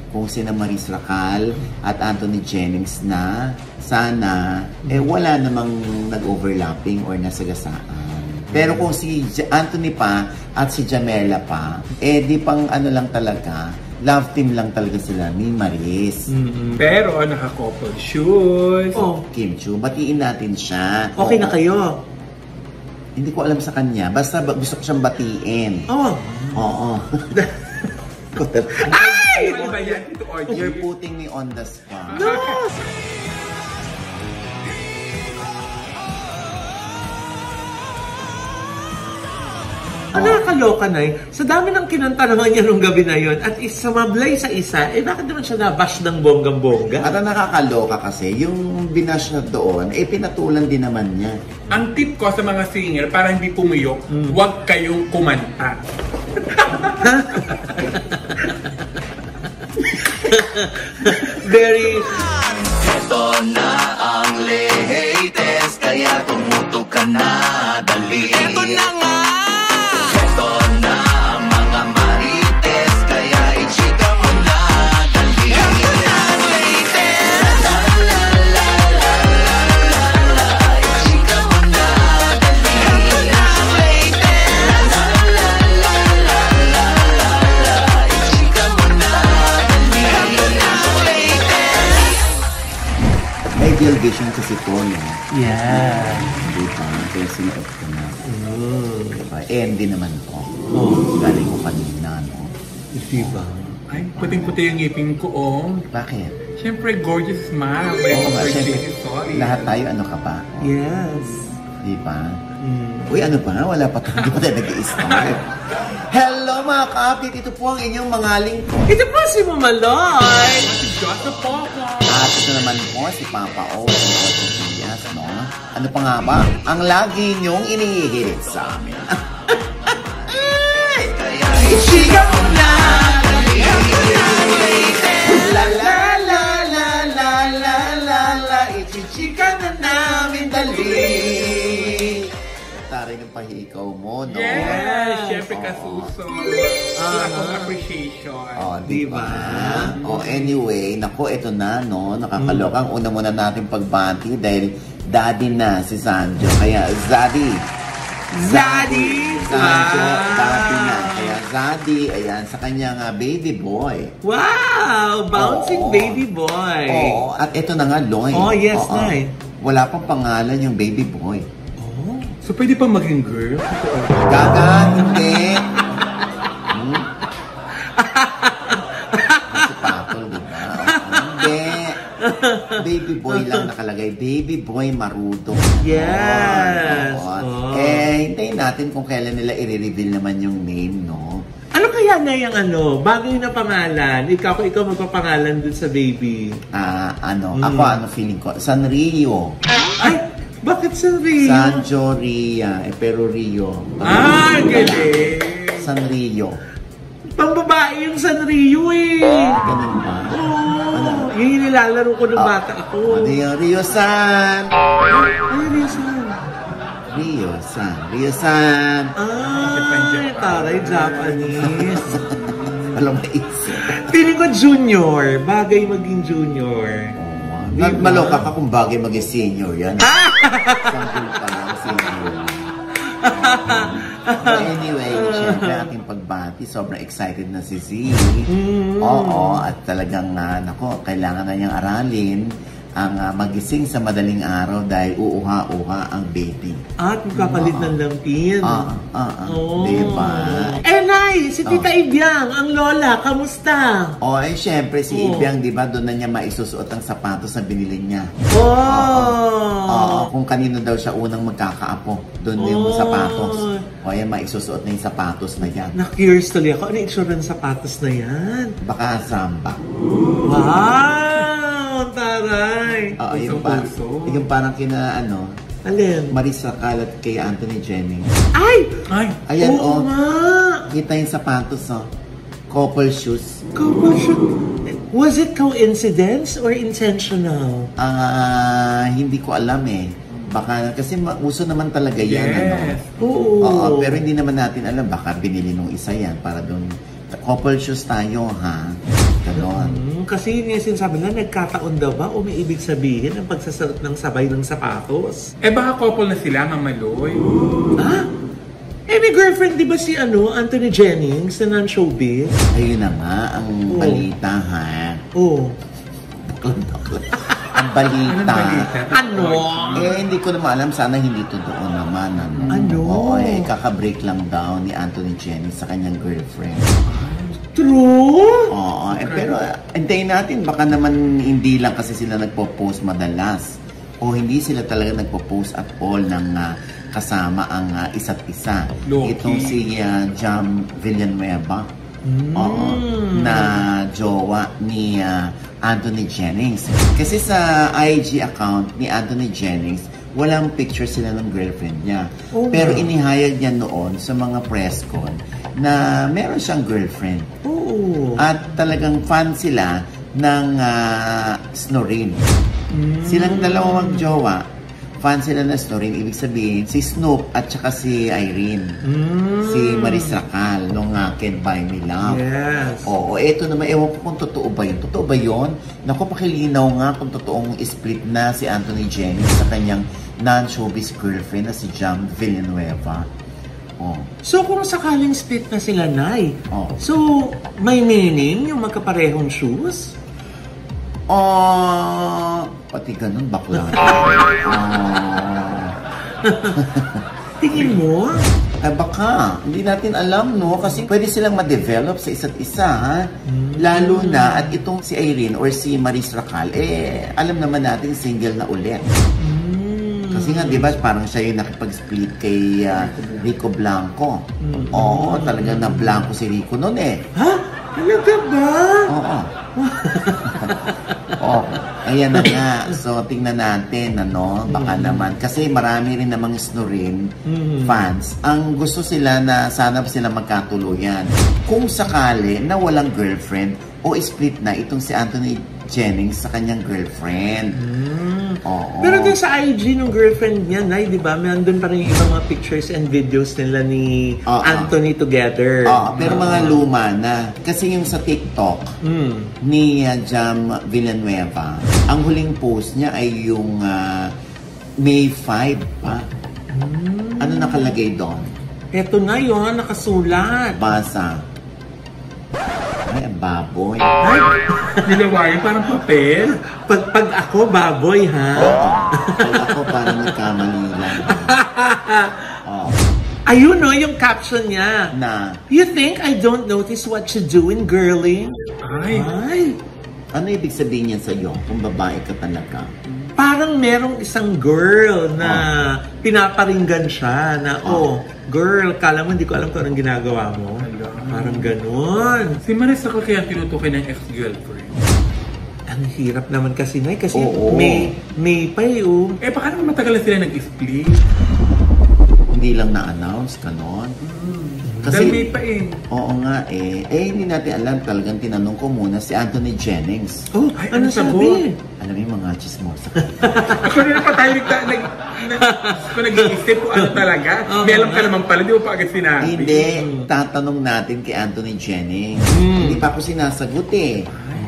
kung sina Maris Racal at Anthony Jennings na sana wala namang nag-overlapping or nasagasaan. Pero kung si Anthony pa at si Jamela pa, di pang ano lang talaga, love team lang talaga sila ni Maris. Pero naka-couple shoes. Kim Chiu, batiin natin siya. Okay na kayo? Hindi ko alam sa kanya. Basta gusto ko siyang batiin. Oo. Ay! Ano ba yan? You're putting me on the spot. No! Nakakaloka na eh. Sa dami ng kinanta naman niya nung gabi na yun at samablay sa isa, bakit naman siya nabash ng bonggang-bongga? At ang nakakaloka kasi, yung binash na doon, pinatulan din naman niya. Ang tip ko sa mga singer, para hindi pumiyok, huwag kayong kumanta. Very... Ito na ang latest, kaya tumutok ka na, dali. Ito na nga! Ito na ang mga marites, kaya i-chika mo na, dali. Ito na ang latest! La la la la la la, i-chika mo na, dali. Ito na ang latest! La la la la la la, i-chika mo na, dali. Ito na ang latest! Ideal vision kasi ito, no? Yeah. Diba? Kaya sinuot ko na. Diba? Hindi naman to. Galing ko kanina, no? Diba? Ay, puting-puti yung ngipin ko, Bakit? Siyempre, gorgeous smile. By sorry. Lahat tayo, ano ka pa? Yes. Diba? Uy, ano pa nga? Wala pa tayo. Hindi pa tayo nag-i-start. Hello mga ka-update. Ito po ang inyong mangaling ko. Ito po si Mama Loy. At ito naman po si Papa O. No? Ano pa nga ba? Ang lagi niyong inihihirit sa amin. Chika mo na, La la la la la la la la, ichichika na namin dali. Taray ng pahikaw mo, no? Yes, syempre kasuso. Akong appreciation. Diba? Anyway, nako, ito na, no? Nakakaloka. Ang una muna natin pagbati dahil daddy na si Sanjo. Kaya, Zaddy! Sanjo, daddy na. Kaya, Zaddy, ayan, sa kanyang baby boy. Wow! Bouncing baby boy. At ito na nga, Loy. Yes, Nay. Wala pang pangalan yung baby boy. So, pwede pa maging girl? Gaga, hindi. Si Patol, diba? Hindi. Baby boy lang nakalagay. Baby boy Marudo. Yes. Hintayin natin kung kailan nila i-reveal naman yung name, no? Ano kaya na yung bagay na pangalan? Ikaw magpapangalan dun sa baby. Ako, feeling ko? Sanrio. Ay! Bakit Sanrio? Sanjo Ria. Pero Rio. Galing! Sanrio. Pambabae yung Sanrio eh. Ganun ba? Yun yung nilalaro ko ng bata ako. Rio-san! Rio-san? Rio-san. Rio-san! Taray, Japanese. Walang maisip. Feeling ko junior. Bagay maging junior. Maloka ka kung bagay maging senior yan. Sample pa lang, senior. Anyway, syempre aking pagbati. Sobrang excited na si Z. At talagang, kailangan na niyang aralin ang magising sa madaling araw dahil uuha-uha ang baby. At magkapalit ng lampin. Diba? Nay, si Tita Ibiang, ang lola, kamusta? Syempre si Ibiang, diba, doon na niya maisusuot ang sapatos na binili niya. Kung kanino daw siya unang magkakaapo, doon yung sapatos. Yan, maisusuot na yung sapatos na yan. Na-curious tuloy ako, ano yung itsura ng sapatos na yan? Baka samba. Wow! Taray! Yung parang kina, Alin? Maris Racal at kay Anthony Jennings. Ay! Ayan, nga! Kita yung sapatos, couple shoes. Couple shoes? Was it coincidence or intentional? Hindi ko alam eh. Baka, kasi uso naman talaga yan, Yes. Pero hindi naman natin alam, baka binili nung isa yan para doon couple shoes tayo, ha? Ganon. Kasi yun yung sinasabi na nagkataon daw ba o may ibig sabihin ang pagsasarot ng sabay ng sapatos? Eh baka couple na sila, Mamaloy. Ah? May girlfriend di ba si Anthony Jennings na non-showbiz? Ayun na nga, ang balita, ha? Oo. Ang balita. Ano? Hindi ko naman alam. Sana hindi totoo naman. Ano? Oo, kakabreak lang daw ni Anthony Jennings sa kanyang girlfriend. True? Oo, pero hintayin natin. Baka naman hindi lang kasi sila nagpo-post madalas. O hindi sila talaga nagpo-post at all ng kasama ang isa't isa. Loki. Itong si Jam Villanueva. Oo, na jowa ni Anthony Jennings. Kasi sa IG account ni Anthony Jennings, walang picture sila ng girlfriend niya. Pero inihayag niya noon sa mga press con na meron siyang girlfriend. At talagang fan sila ng Snorin. Silang dalawa magjowa. Fan sila na Snorin. Ibig sabihin, si Snoop at saka si Irene. Si Maris Racal nung Can't Buy Me Love. Yes. Oo, eto naman, ewan ko kung totoo ba yun. Totoo ba yun? Naku, pakilinaw nga kung totoong split na si Anthony Jennings sa kanyang non-showbiz girlfriend na si Jam Villanueva. Oh. So kung sakaling split na sila, Nay, so may meaning yung magkaparehong shoes? Pati ganun, bakla. Tingin mo? Baka, hindi natin alam, no? Kasi pwede silang ma-develop sa isa't isa, ha? Lalo na, at itong si Irene or si Maris Racal, alam naman natin single na ulit. Kasi nga, di ba, parang siya yung nakipag-split kay Rico Blanco. Oo, talagang na-blanco si Rico noon, Ha? Talaga ba? Oo. Ayan na nga. So, tingnan natin, baka naman. Kasi marami rin namang Snorin fans. Ang gusto sila na sana sila magkatuluyan. Kung sakali na walang girlfriend o split na itong si Anthony Jennings sa kanyang girlfriend. Oo. Pero dun sa IG ng girlfriend niya, Nay, di ba? Nandun pa rin yung ibang mga pictures and videos nila ni Anthony together. Pero mga luma na. Kasi yung sa TikTok ni Jam Villanueva, ang huling post niya ay yung May 5 pa. Ano nakalagay doon? Eto na yun, nakasulat. Basa. Ay, ang baboy. Ay, Nilawayan parang papel. pag ako, baboy, ha? Pag ako parang nagkamali lang. Ayun, no, yung caption niya. Na, You think I don't notice what you doing, girlie? Ay. ano ibig sabihin niya sa'yo kung babae ka talaga? Parang merong isang girl na pinaparinggan siya na, girl, kala mo hindi ko alam kung anong ginagawa mo. Parang ganun. Si Maris Racal kaya tinutukoy ng ex-girlfriend. Ang hirap naman kasi, Nay, kasi may pa Baka naman matagal na sila nag-split. Hindi lang na-announce, kanon. Dahil may pa Oo nga hindi natin alam, talagang tinanong ko muna si Anthony Jennings. Ano sabi? Alam mo yung mga chismosa. Ako na pa tayo nag-iisip kung ano talaga. May alam ka naman pala, di mo pa agad sinabi. Hindi, tatanong natin kay Anthony Jennings. Hindi pa ako sinasagot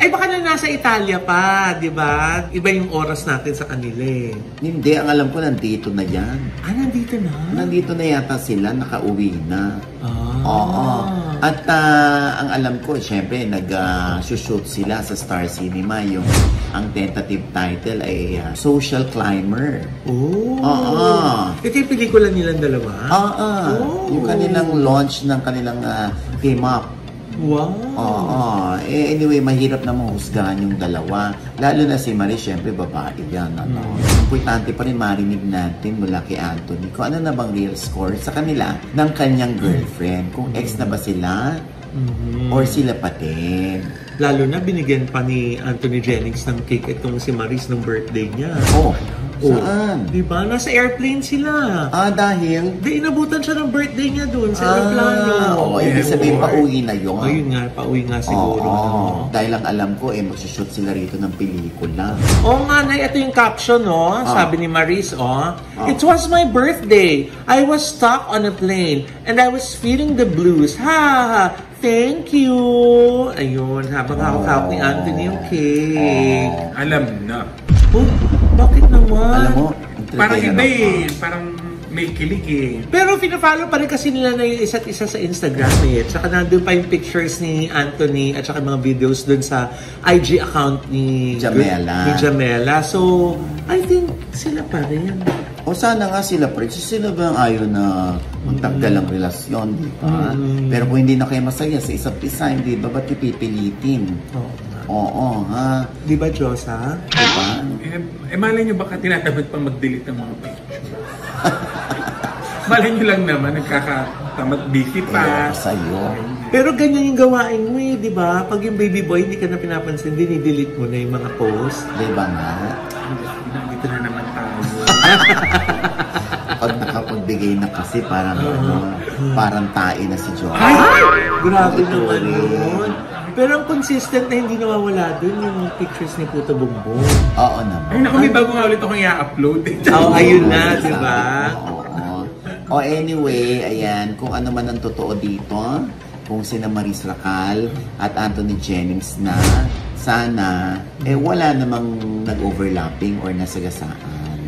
Baka na nasa Italia pa, di ba? Iba yung oras natin sa kanila Hindi, ang alam ko nandito na yan. Nandito na? Nandito na yata sila, nakauwi na. Oo. At ang alam ko, syempre, nag-shoot sila sa Star Cinema. Ang tentative title ay Social Climber. Ito yung pelikula nilang dalawa? Yung kanilang launch ng kanilang team-up. Wow! Anyway, mahirap na mahusgahan yung dalawa. Lalo na si Marie, syempre, babae yan. Importante pa rin marinig natin mula kay Anthony kung ano na bang real score sa kanila ng kanyang girlfriend. Kung ex na ba sila or sila pa din. Lalo na binigyan pa ni Anthony Jennings ng cake itong si Maris ng birthday niya. Saan? Diba? Nasa airplane sila. Dahil? Di, inabutan siya ng birthday niya doon sa aeroplano. Oo, ibig sabihin pauwi na yun. Ayun nga, pauwi nga siguro. Dahil ang alam ko, magsishoot sila rito ng pelikula. Oo nga, Nay, ito yung caption, sabi ni Maris, It was my birthday. I was stuck on a plane and I was feeling the blues. Ha! Thank you! Ayun, habang hawak ni Anthony yung cake. Alam na. Oh, bakit naman? Alam mo, Parang iba eh. Parang may kilig eh. Pero pina-follow pa rin kasi nila na yung isa't isa sa Instagram eh. Tsaka nandun pa yung pictures ni Anthony at saka mga videos dun sa IG account ni Jamela. So, I think sila pa rin. O sana nga sila pa rin. Sino ba ang ayaw na magtaggal ang relasyon, di ba? Pero kung hindi na kayo masaya sa isa't isa, hindi ba? Ba't ipipilitin? Oo, ha? Di ba, Diyosa? Diba? Malay nyo baka tinatamad pang mag-delete ng mga picture. Malay nyo lang naman, nagkakatamad busy pa. Sa'yo. Pero ganyan yung gawain mo eh, di ba? Pag yung baby boy, hindi ka na pinapansin, dinidelete mo na yung mga post. Di ba nga? Dito na naman tayo. Pag nakapagbigay na kasi parang parang tae na si Joe. Ay! Grabe naman yun. Pero ang consistent na hindi nawawala dun yung pictures ni Puto Bumbong. Oo naman. Ay naku, may bago nga ulit akong i-upload. Ayun na, di ba? Oo. Anyway, ayan, kung ano man ang totoo dito, kung sina Maris Racal at Anthony Jennings na sana, wala namang nag-overlapping or nasagasaan.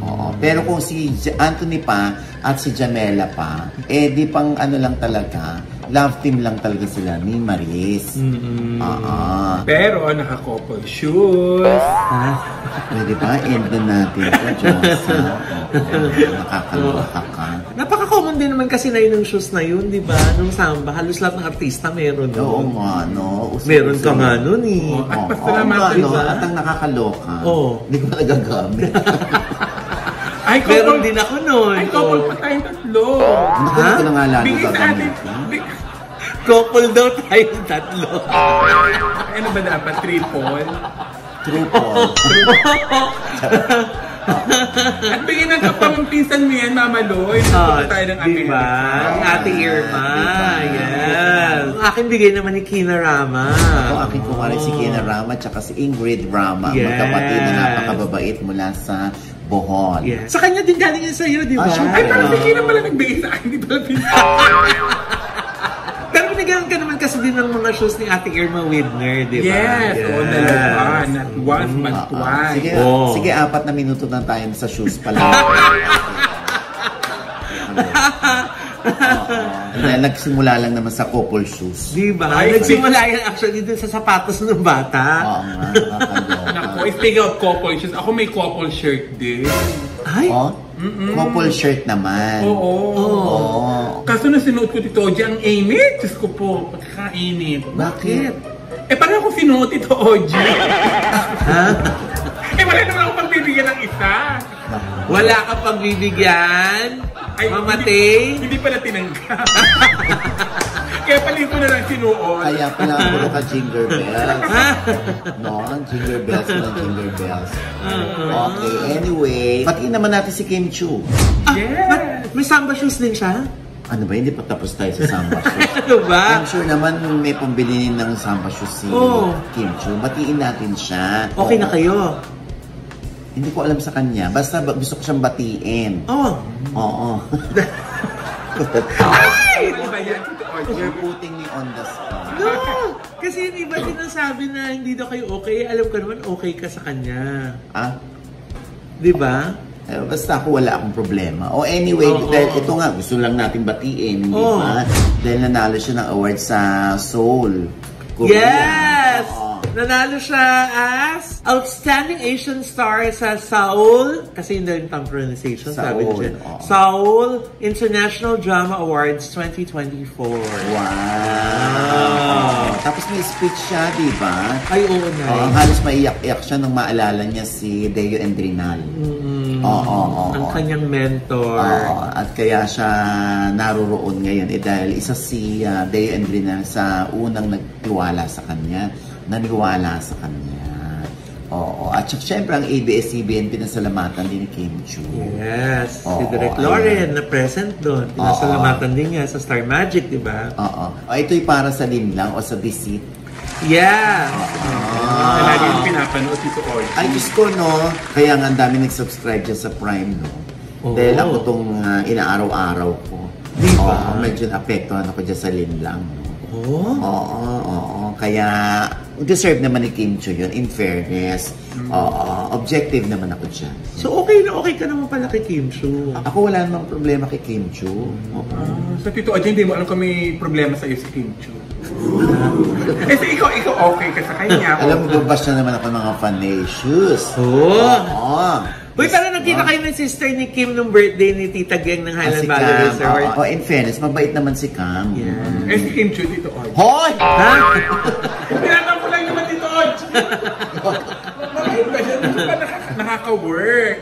Oo. Pero kung si Anthony pa at si Jamela pa, di pang ano lang talaga, love team lang talaga sila ni Maris. Pero naka-couple shoes. Pwede ba? End na natin ito, Diyosa. Nakakaloka ka. Napaka-common din naman kasi na yun ng shoes na yun, di ba? Nung samba, halos lahat ng artista meron. Oo nga, no? Meron ka nga nun eh. At pasalamat, diba? At ang nakakaloka. Hindi ko nagagamit. Ay, meron din ako nun. Ay, couple pa tayong tatlo. Hindi ko na nga lalo Bigay sa atin. Couple daw tayong tatlo. Ano ba dapat? Triple? At bigyan ng kapampisan mo yan, Mama Loy. Pupunta tayo ng Amerika. Diba? Ate Irma. Yes. Ang aking bigay naman ni Kina Rama. Ako aking kumari si Kina Rama tsaka si Ingrid Rama. Yes. Magkapatid na napakababait mula sa Bohol. Yes. Sa kanya din galing yun sa'yo, di ba? Ay, parang si Kina pala nagbigay sa akin. Di pala Pero binigyan ka naman kasi din ng mga shows ni Ate Irma Widner, di ba? Yes. Oo, dalawa. Not once, but twice. Sige, 4 na minuto na tayo sa shoes pala. Nagsimula lang naman sa couple shoes. Di ba? Nagsimula yan actually dun sa sapatos ng bata. Oo nga, nakakaloka. Naku, speaking of couple shoes, ako may couple shirt din. Ay? Couple shirt naman. Oo. Kaso na sinuot ko dito, ang init. Diyos ko po, pagkakainit. Bakit? Parang ako sinuot ito, Oji. Ha? Wala naman ako pagbibigyan ng isa. Wala ka pagbibigyan? Ay, Mamatay? Hindi pala tinanggap. Kaya pala ko na lang sinuot. Kaya pala puro ka jingle bells. No, jingle bells na jingle bells. Okay, anyway. Patiin naman natin si Kim Chu. Yes. May samba shoes din siya? Ano ba, hindi pa tapos tayo sa samba shoes. Ano ba? I'm sure naman may pambilinin ng samba shoes si Kim Chu. Batiin natin siya. Okay na kayo? Hindi ko alam sa kanya. Basta gusto ko siyang batiin. Oo. Ay! Ano ba yan? You're putting me on the spot. No! Kasi yung iba sinasabi na hindi daw kayo okay. Alam ko naman okay ka sa kanya. Di ba? Basta ako wala akong problema. Anyway, dahil ito nga, gusto lang natin batiin, hindi ba? Dahil nanalo siya ng award sa Seoul, Korea. Yes! Nanalo siya as Outstanding Asian Star sa Seoul, kasi yun daw yung tamang pronunciation, sabi niya. Seoul International Drama Awards 2024. Wow! Tapos may speech siya, di ba? Ay, oo na. Halos maiyak-iyak siya nung maalala niya si Deo Endrinal. Ang kanyang mentor. At kaya siya naroroon ngayon dahil isa si Deo Endrinal sa unang nagtiwala sa kanya. Naniwala sa kanya. Oo. At syempre, ang ABS-CBN pinasalamatan din ni Kim Chiu. Yes. Si Oo, Direk Lauren na present doon. Pinasalamatan din niya sa Star Magic, di ba? Oo. Ito'y para sa linlang o sa visit. Yeah. Na lagi yung pinapanood dito all. Ay, Diyos ko, no? Kaya nga ang dami nag-subscribe dyan sa Prime, no? Dahil ako itong inaaraw-araw ko. Diba? Oo, medyo naapektuhan ako dyan sa linlang. Oh? Oo. Kaya, deserve naman ni Kim Chiu yun, in fairness. Oo, objective naman ako dyan. So okay na okay ka naman pala kay Kim Chiu. Ako wala namang problema kay Kim Chiu. Sa Tito Oji, hindi mo alam kung may problema sa iyo si Kim Chiu. Kasi ikaw okay ka sa kanya. Alam mo, babash na naman ako ng mga fan-issues. Oo. Uy, pero nakita kayo ng sister ni Kim nung birthday ni Tita Geng ng Highland Valley Resort. Oo, in fairness, mabait naman si Cam. Eh si Kim Chiu, Tito Oji. Hoy! Ha? Tinatang ko lang naman Tito Oji. Mabait ba siya? Nakaka-work.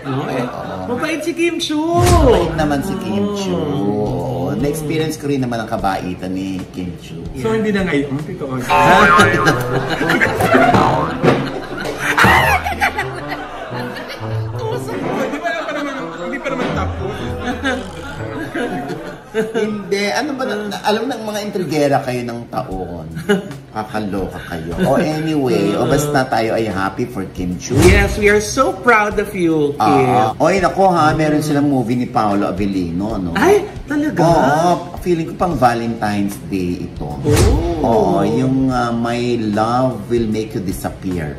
Mabait si Kim Chiu. Mabait naman si Kim Chiu. Na-experience ko rin naman ang kabaitan ni Kim Chiu. So hindi na ngayon, Tito Oji. Hindi pa naman tapos. Hindi. Ano ba? Alam ng mga intrigera kayo ng taon. Kakaloka kayo. O anyway, o basta tayo ay happy for Kim Chiu. Yes, we are so proud of you, Kim. Oy, nako ha, meron silang movie ni Paolo Avellino, no? Ay, talaga? Oo, feeling ko pang Valentine's Day ito. Oo, yung My Love Will Make You Disappear.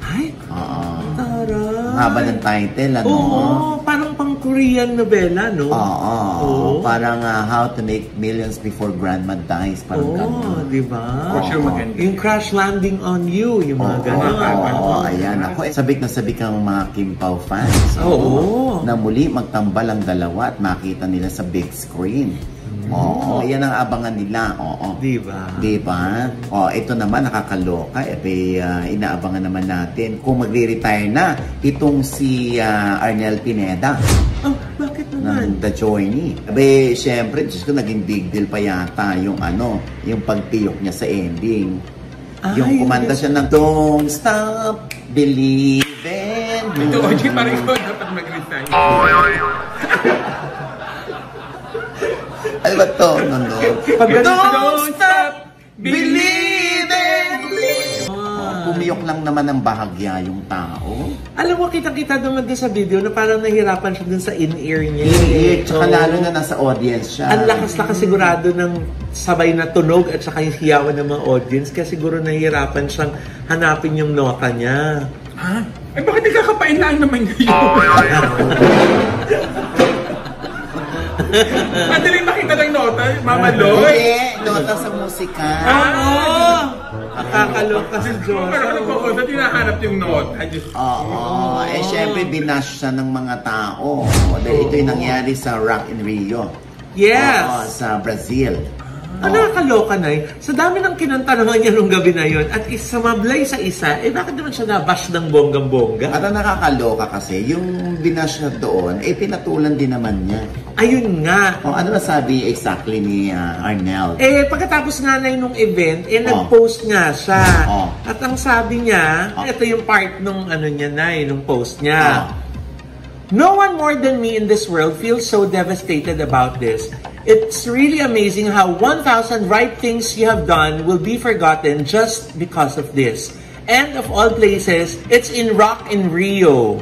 Ay, taray. Ang haba ng title, ano? Oo, parang pang-Korean novela, no? Oo, parang How to Make Millions Before Grandma Dies, parang gano'n. Di ba? Sure maganda. Yung Crash Landing on You, yung mga gano'n. Oo, ayan. Ako, sabik na sabik ang mga Kim Pao fans. Oo. Na muli magtambal ang dalawa at makita nila sa big screen. Oo, yan ang abangan nila. Oo. Diba? Diba? O, ito naman nakakaloka. Inaabangan naman natin kung magre-retire na itong si Arnel Pineda. Oh, bakit naman? Ng The Journey. Syempre, Diyos ko, naging big deal pa yata yung yung pagtiyok niya sa ending. Yung kumanta siya ng Don't Stop Believing. Tito Oji, parang ikaw dapat mag-resign. Ano ba ito? Don't stop believing! Pumiyok lang naman ng bahagya yung tao. Alam mo, kitang-kita naman din sa video na parang nahirapan siya dun sa in-ear niya. Tsaka lalo na nasa audience siya. Ang lakas-lakas sigurado ng sabay na tunog at saka yung hiyawan ng mga audience kaya siguro nahihirapan siyang hanapin yung nota niya. Ha? Eh bakit nagkakapain lang naman niya yun? Madaling makita ng nota, Mama Loy. Hindi, nota sa musika. Nakakaloka si Diyos. Pero ano po, sa tinahanap yung nota. Oo. Syempre, binash siya ng mga tao. Dahil ito'y nangyari sa Rock in Rio. Yes! Oo, sa Brazil. Nakakaloka na Sa dami ng kinanta naman niya nung gabi na yun at samablay sa isa, bakit naman siya nabash ng bonggang-bongga? At ang nakakaloka kasi, yung binash siya doon, pinatulan din naman niya. Ayun nga. Ano na sabi exactly ni Arnel? Pagkatapos nga na nung event, nag-post nga siya. At ang sabi niya, ito yung part nung niya nung post niya. No one more than me in this world feels so devastated about this. It's really amazing how 1,000 right things you have done will be forgotten just because of this. And of all places, it's in Rock in Rio.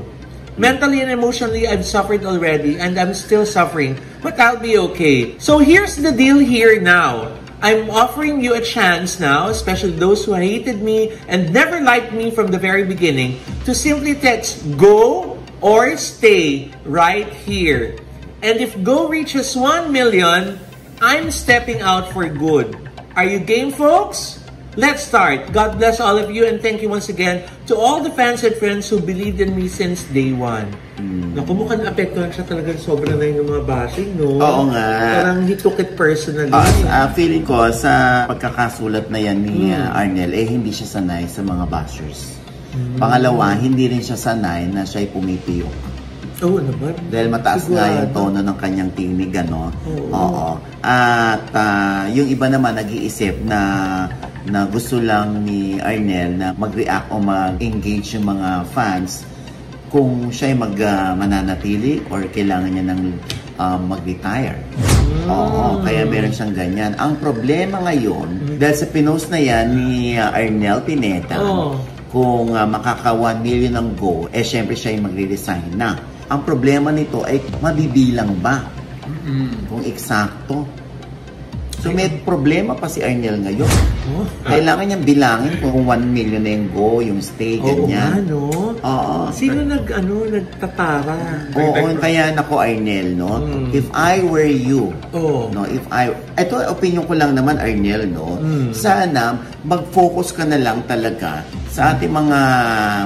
Mentally and emotionally, I've suffered already and I'm still suffering, but I'll be okay. So here's the deal here now. I'm offering you a chance now, especially those who hated me and never liked me from the very beginning, to simply text GO or stay right here. And if Go reaches 1 million, I'm stepping out for good. Are you game, folks? Let's start. God bless all of you and thank you once again to all the fans and friends who believed in me since day one. Naku, mukhang apektuhan siya talaga sobra na yung mga bashing, no? Oo nga. Parang he took it personally. Feeling ko sa pagkakasulat na yan ni Arnel, hindi siya sanay sa mga bashers. Pangalawa, hindi rin siya sanay na siya'y pumipiyok. Oo naman. Dahil mataas nga yung tono ng kanyang tinig, ano? Oo. At yung iba naman nag-iisip na na gusto lang ni Arnel na mag-react o mag-engage yung mga fans kung siya ay mananatili or kailangan niya ng mag-retire. Oo, kaya meron siyang ganyan. Ang problema ngayon, dahil sa pinost na yan ni Arnel Pineda, kung makaka 1 million ang go, syempre siya ay magre-resign na. Ang problema nito ay mabibilang ba? Kung eksakto. So may problema pa si Arnel ngayon. Kailangan niyang bilangin kung 1 million na yung go, yung stay, ganyan. Oo. Sino nagtatara? Oo, kaya nako Arnel, no? If I were you, no, ito opinion ko lang naman Arnel, no? Sana mag-focus ka na lang talaga sa ating mga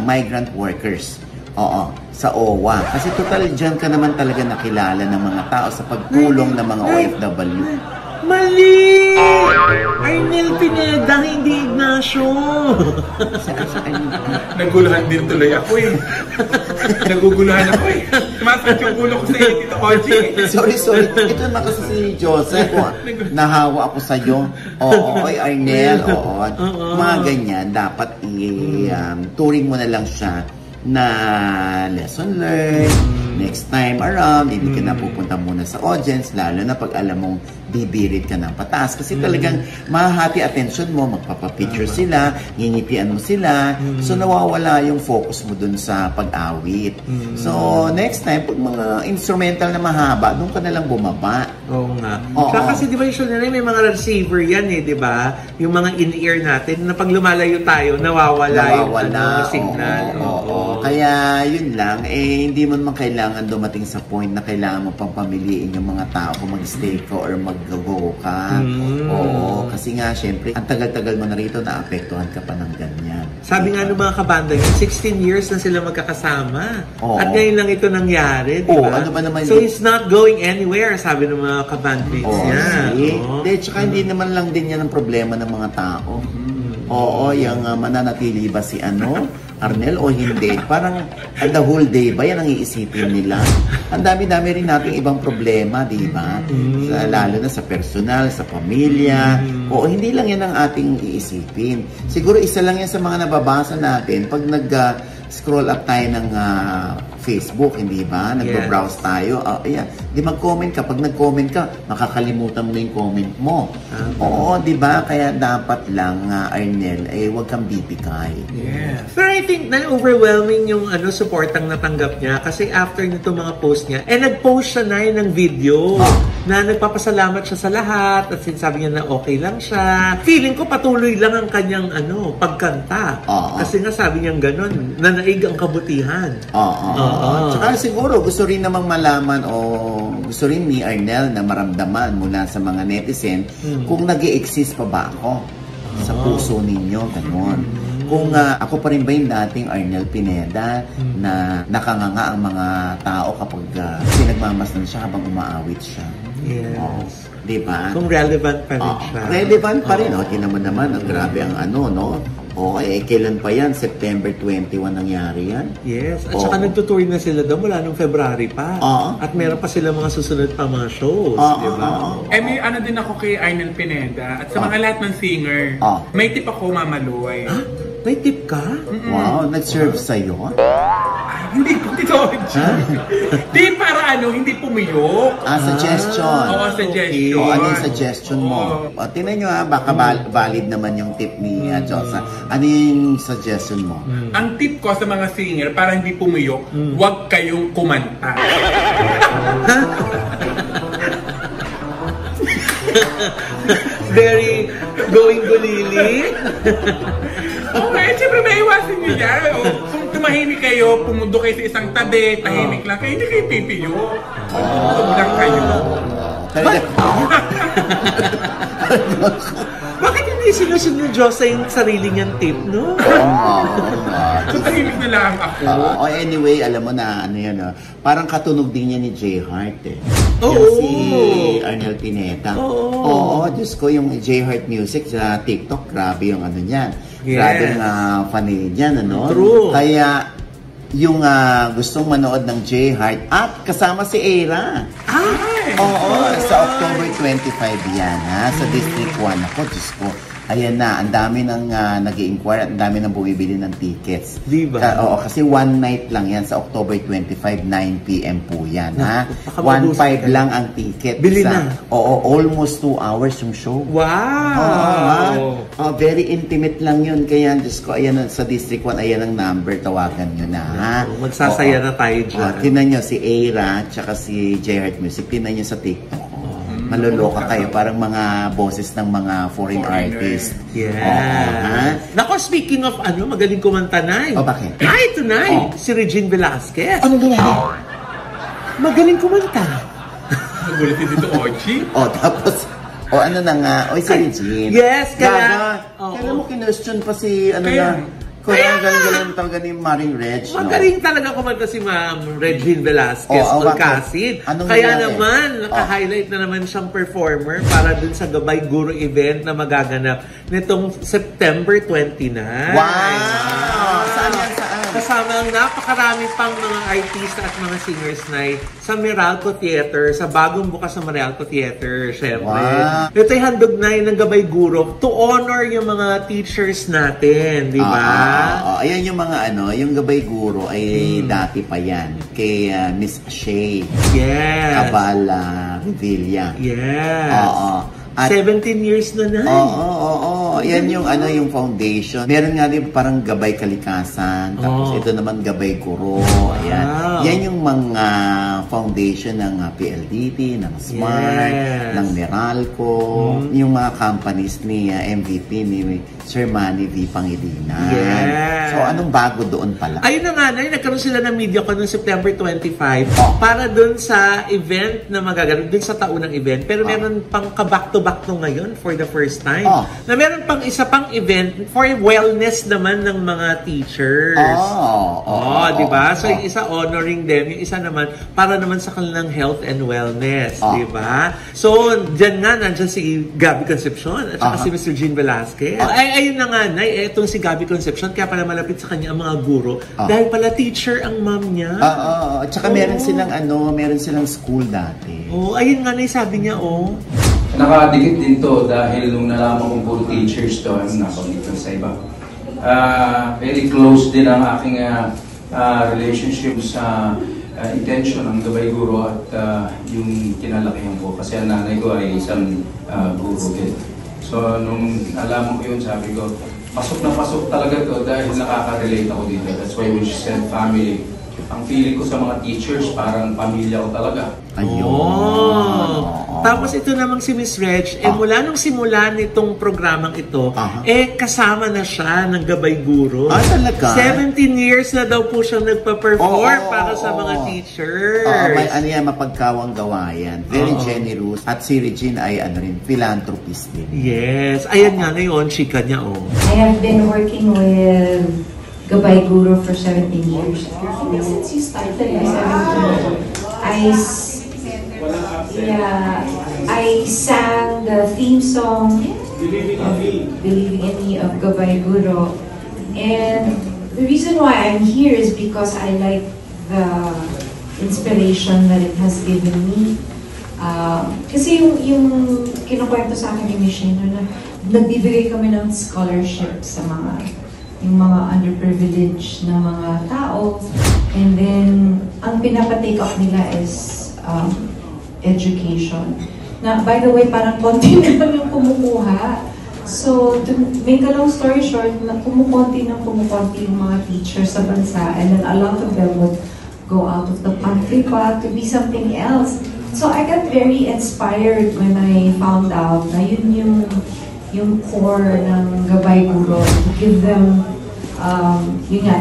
migrant workers. Oo, sa OWA. Kasi total dyan ka naman talaga nakilala ng mga tao sa pagtulong ng mga OFW. Mali! Arnel Pineda, hindi Ignacio. Naguluhan din tuloy ako eh. Naguguluhan ako eh. Tumasakit yung ulo ko sa iyo, Tito Oji. Sorry. Ito naman kasi si Joseph. Nahawa ako sa'yo. Oo, Arnel. Oo. Mga ganyan, dapat turing mo na lang siya na lesson learned. Next time around, hindi ka na pupunta muna sa audience, lalo na pag alam mong bibirit ka ng pataas. Kasi talagang mahahati attention mo, magpapapicture sila, ngingitian mo sila, so nawawala yung focus mo dun sa pag-awit. So, next time, pag mga instrumental na mahaba, dun ka na lang bumaba. Oo nga. Kasi di ba usually may mga receiver yan di ba? Yung mga in-ear natin, na pag lumalayo tayo, nawawala yung signal. Kaya yun lang, hindi mo naman kailangan dumating sa point na kailangan mo pang pamiliin yung mga tao kung mag-stay ka or mag-go ka. Oo, kasi nga, syempre, ang tagal-tagal mo na rito, naapektuhan ka pa ng ganyan. Sabi nga ng mga kabanda, 16 years na sila magkakasama. At ngayon lang ito nangyari, di ba? Ano ba naman so, it's not going anywhere, sabi ng mga kabandmates niya. Tsaka hindi naman lang din yan ang problema ng mga tao. Yung mananatili ba si Arnel o hindi? Parang the whole day ba yan ang iisipin nila? Ang dami-dami rin nating ibang problema, di ba? Lalo na sa personal, sa pamilya. Hindi lang yan ang ating iisipin. Siguro isa lang yan sa mga nababasa natin pag scroll up tayo ng Facebook, hindi ba? Nagbo-browse tayo. Di mag-comment ka. Pag nag-comment ka, makakalimutan mo yung comment mo. Oo, di ba? Kaya dapat lang, Arnel, huwag kang bibigay. Yes. Pero I think na-overwhelming yung supportang natanggap niya kasi after nito mga post niya, nag-post siya na ng video na nagpapasalamat siya sa lahat at sinasabi niya na okay lang siya. Feeling ko patuloy lang ang kanyang pagkanta. Kasi nga sabi niya gano'n, nanaig ang kabutihan. Tsaka siguro gusto rin namang malaman o gusto rin ni Arnel na maramdaman mula sa mga netizen kung nag-i-exist pa ba ako sa puso ninyo, gano'n. Kung ako pa rin ba yung dating Arnel Pineda na nakanganga ang mga tao kapag pinagmamasdan siya habang umaawit siya. Yes. Diba? Kung relevant pa rin siya. Relevant pa rin. Tinan mo naman, ang grabe ang no? Kailan pa yan? September 21 nangyari yan? Yes. At saka nagtutuloy na sila daw mula nung February pa. At meron pa sila mga susunod pa mga shows. Diba? May din ako kay Arnel Pineda. At sa mga lahat ng singer, may tip ako, Mama Luay. May tip ka? Wow, nag-serve sa'yo? Hindi po, Tito Oji. Di para hindi pumiyok. Suggestion. Oo, suggestion. Ano yung suggestion mo? Tingnan nyo baka valid naman yung tip ni Josa. Ano yung suggestion mo? Ang tip ko sa mga singer, para hindi pumiyok, huwag kayong kumanta. Very going gulili. Siyempre may iwasin nyo yan. Kung tumahimik kayo, pumundo kayo sa isang tabi, tahimik lang kayo, hindi kayo pipiyo. Pumundo lang kayo. Bakit hindi sinusunod ni Diyosa yung sarili niyang tip, no? So tahimik na lang ako. Anyway, alam mo na, parang katunog din niya ni J Heart si Arnel Pineda. Diyos ko, yung J Heart Music sa TikTok, grabe yung niyan. Grabe nga funny niyan, True. Kaya, yung gustong manood ng J Heart at kasama si Era. Oo, sa October 25 yan, ha? Sa District 1. Ako, Diyos ko. Ayan na, ang dami nang nag-i-inquire at ang dami nang bumibili ng tickets. Diba? Oo, kasi one night lang yan sa October 25, 9 p.m. po yan, ha? 1.5 lang ang ticket. Bili na. Oo, almost 2 hours yung show. Wow! Very intimate lang yun. Kaya, Diyos ko, ayan sa District 1, ayan ang number, tawagan nyo na, ha? Magsasaya na tayo dyan. Tinan nyo si Aira, tsaka si J-Heart Music, tinan nyo sa TikTok. Maloloka kayo, parang mga boses ng mga foreign artists. Yeah. Nako, speaking of magaling kumanta na. Bakit? Tonight, si Regine Velasquez. Ano ginagawa? Magaling kumanta. Nagulat din dito, Ochi. Tapos, ano na nga, si Regine. Yes, kaya... Kailan mo kinwestiyon pa si, kaya galing talaga ni Maring Reg, no? Magaling talaga kumanta si Ma'am Regine Velasquez Alcacid. Kaya naman, naka-highlight na naman siyang performer para dun sa Gabay Guro event na magaganap nitong September 29. Wow! Saan yan? Kasama ang napakarami pang mga artista at mga singers na sa Meralco Theater, sa bagong bukas na Meralco Theater, syempre. Wow. Ito'y handog na ng Gabay Guro to honor yung mga teachers natin, di ba? Ayan yung mga yung Gabay Guro ay dati pa yan kay Miss Shay. Yes. Cabala Villa. Yes. At 17 years na. Yan yung yung foundation. Meron nga din parang Gabay Kalikasan. Tapos ito naman Gabay Guro. Ayan. Yan yung mga foundation ng PLDT, ng SMART, ng Meralco, yung mga companies ni MVP ni Sir Manny V. Pangilinan. So anong bago doon pala? Ayun na nga, nagkaroon sila ng media ko noong September 25 para doon sa event na magaganap, doon sa taunang event. Pero meron pang back to ngayon for the first time. Na meron pang isa pang event for wellness naman ng mga teachers. Di ba? So yung isa honoring them, yung isa naman para naman sa kanilang health and wellness, di ba? So nandiyan si Gabby Concepcion at saka si Mr. Jean Velasquez. Ayun na nga, etong si Gabby Concepcion, kaya pala malapit sa kanya ang mga guro dahil pala teacher ang mom niya. At saka meron silang school dati. Ayun nga, sabi niya, Nakadikit din to dahil nung nalaman kong puro teachers to, nakapagdito sa iba. Very close din ang aking relationship sa intention ng Gabay Guro at yung kinalakihan ko. Kasi ang nanay ko ay isang guro din. So nung nalaman ko yun, sabi ko, pasok na pasok talaga to dahil nakaka-relate ako dito. That's why when she said family, ang feeling ko sa mga teachers, parang pamilya ko talaga. Tapos ito namang si Miss Reg, mula nung simula nitong programang ito, kasama na siya ng Gabay Guro. Talaga? 17 years na daw po siyang nagpa-perform para sa mga teachers. May mapagkawang gawa yan. Very generous. At si Regine ay philanthropist din. Yes. Ayan nga ngayon, chika niya, I have been working with Gabay Guro for 17 years. Since you started, I sang the theme song of Believing in Me of Gabay Guro. And the reason why I'm here is because I like the inspiration that it has given me. Kasi yung kinukwento sa akin ni Michelle na nagbibigay kami ng scholarship sa yung mga underprivileged na mga tao. And then, ang pinapa-take up nila is education. Na, by the way, parang konti na lang yung kumukuha. So, to make a long story short, kumukonti yung mga teachers sa bansa, and then a lot of them would go out of the country pa to be something else. So, I got very inspired when I found out na yun yung core ng Gabay Guro, to give them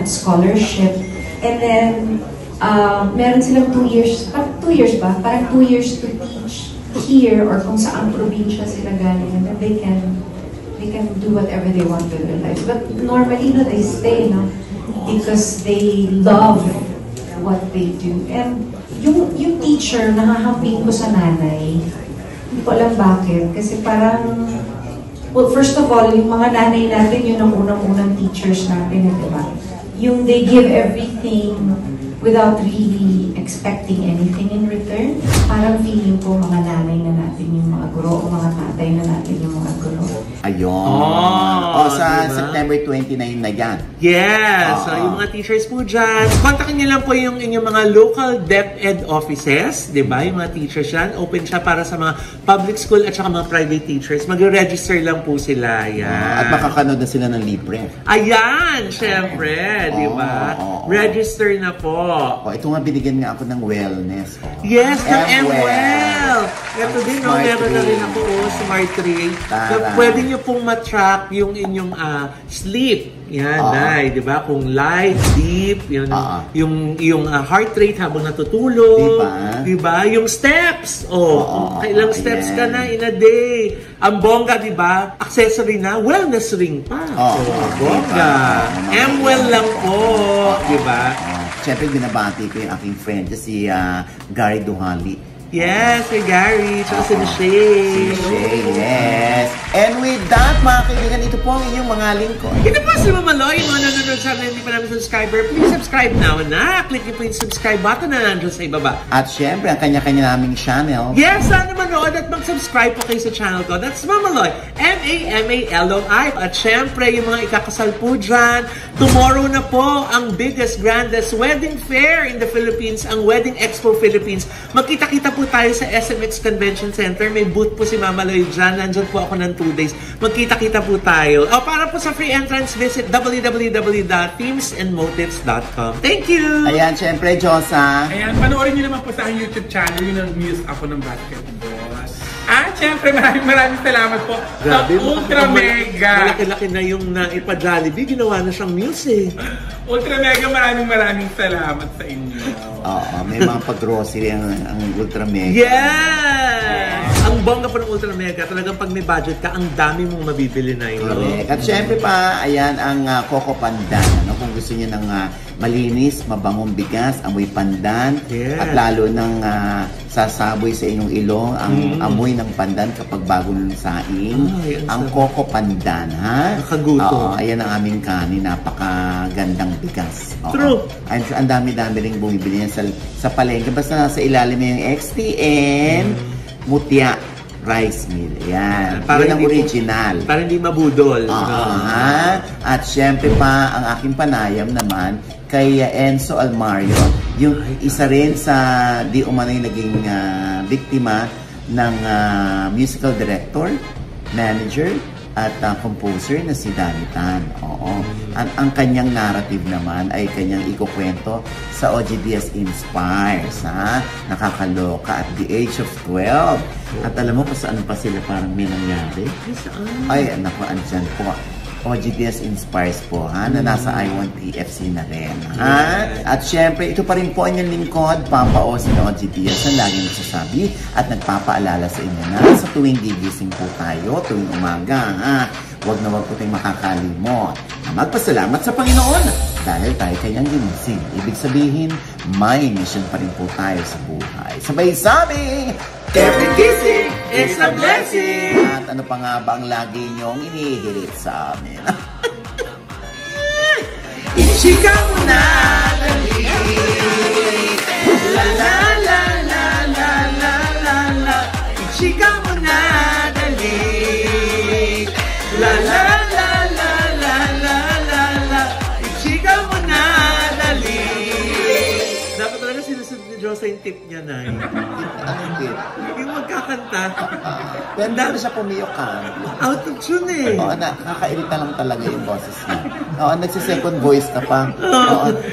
scholarship. And then, meron silang 2 years, parang 2 years ba? Parang 2 years to teach here or kung saan probinsya sila galing, and then they can do whatever they want with their lives. But normally, they stay, because they love what they do. And yung teacher, nahahamping ko sa nanay, hindi ko alam bakit. Kasi parang, well, first of all, yung mga nanay natin, yun ang unang-unang teachers natin, di ba? Yung they give everything without really expecting anything in return. Parang feeling ko mga nanay na natin yung mga guro o mga tatay na natin yung mga guro. Ayun. Sa September 29 na yan. Yes! So, yung mga teachers po dyan, kontakin nyo lang po yung inyong mga local DepEd offices, di ba? Yung mga teachers yan. Open siya para sa mga public school at saka mga private teachers. Mag-register lang po sila. Yan. At makakanood na sila ng libre. Ayan! Syempre, di ba? Register na po. Ito nga, binigyan nga ako ng wellness. Yes, ng MWell! Ito din, meron na rin ako, Smart 3. So, pwede nyo pong matrack yung inyong sleep. Yan, di ba? Kung light, deep, yung heart rate habang natutulog. Di ba? Yung steps. Kailang steps ka na in a day. Ang bongga, di ba? Accessory na, wellness ring pa. Bongga. MWell lang po. Di ba? Siyempre, binabati ko yung aking friend, si Gary Duhali. Yes, si Gary, tsaka si Michelle. Si Michelle, yes. And with that, mga kaibigan, ito po ang inyong mga lingkod. Ito po si Mama Loy, mga nanonood sa amin, hindi pa namin subscriber. Please subscribe now na. Click niyo po yung subscribe button na nandun sa ibaba. At syempre, ang kanya-kanya naming channel. Yes, sana manood at mag-subscribe po kayo sa channel ko. That's Mama Loy, M-A-M-A-L-O-I. At syempre, yung mga ikakasal po dyan, tomorrow na po ang biggest, grandest wedding fair in the Philippines, ang Wedding Expo Philippines. Magkita-kita po tayo sa SMX Convention Center. May booth po si Mama Loy dyan. Nandyan po ako ng 2 days. Magkita-kita po tayo. Para po sa free entrance, visit www.themesandmotives.com. Thank you! Ayan, syempre, Josa. Ayan, panoorin nyo naman po sa aking YouTube channel yung news ako ng basketball. At syempre, maraming salamat po sa Ultra Mega. Malaki-laki na yung naipa-Jollibee. Ginawa na siyang music. Ultra Mega, maraming salamat sa inyo. May mga pag-grocery ang Ultra Mega. Yes! Ang bongga po ng Ultra Mega, talagang pag may budget ka, ang dami mong mabibili na yun. Correct. At syempre pa, ayan ang Coco Pandan. Kung gusto niyo ng malinis, mabangong bigas, amoy pandan, at lalo ng sasaboy sa inyong ilong, ang amoy ng pandan kapag bago ng saing. Ang Coco Pandan, ha? Nakaguto. Ayan ang aming kanin, napakagandang bigas. True. Ang dami-dami ring bumibili yan sa palengke. Basta nasa ilalim yung XTN, Mutya Rice Mill. Yan. Yun ang original. Para hindi mabudol. At syempre pa, ang aking panayam naman kay Enzo Almario, yung isa rin sa di umano'y naging biktima ng musical director, manager, at composer na si Danny Tan. Ang kanyang narrative naman ay kanyang ikukwento sa OGDS Inspires, nakakaloka at the age of 12. At alam mo kung saan pa sila parang may nangyari? Ay, naku, andyan po. OGDS Inspires po, na nasa I1TFC na rin. At syempre, ito pa rin po ang inyong lingkod, Papa O ng OGDS, na laging nagsasabi at nagpapaalala sa inyo na sa tuwing gigising po tayo, tuwing umaga, huwag na huwag po tayong makakalimot na magpasalamat sa Panginoon dahil tayo kanyang ginising. Ibig sabihin, may mission pa rin po tayo sa buhay. Sabay sabi, every kissing is a blessing! At ano pa nga ba ang lagi niyong inihirit sa amin? Ichika mo na, dali! La la la la la la la la! Ichika mo na, dali! La la la la la la la la! Ichika mo na, dali! Dapat talaga sinusunod ni Diyosa yung tip niya na yung magkakanta. Ganda na siya pumiyokan. Out of tune eh. Nakakairita lang talaga yung boses niya. Nagsi-second voice ka pa.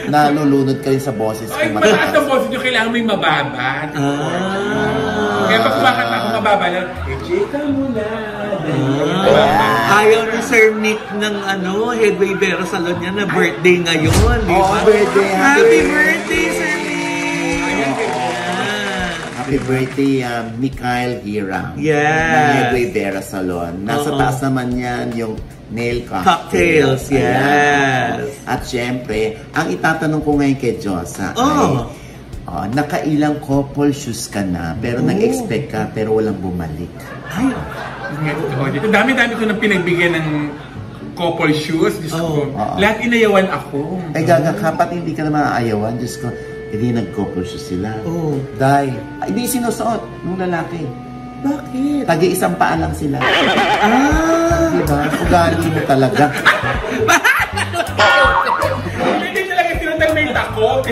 Nalulunod ka rin sa boses. Ay, mataas ang boses niyo, kailangan mo yung mababa. Kaya pag kumakanta ako mababa lang, chika mo na. Ayaw ni Sir Nick ng Headway Vera Salon niya na birthday ngayon. Birthday. Happy birthday, Sir Nick! Happy birthday, Mikhail Hira. Yes. Ng Headway Vera Salon. Nasa taas naman yan yung nail cocktails. Yes. At syempre, ang itatanong ko ngayon kay Josa ay, nakailang couple shoes ka na, pero nag-expect ka, pero walang bumalik. Ay, dami-dami ko nang pinagbigyan ng couple shoes. Diyos ko. Lahat inayawan ako. Ay, kapat hindi ka naman aayawan. Diyos ko, Hindi nag-couple sila. Oh. Dahil, hindi sinusuot ng lalaki. Bakit? Tagi-isang paa lang sila. Ah! Diba? Ugali mo talaga. Hindi talaga sinundan may takot.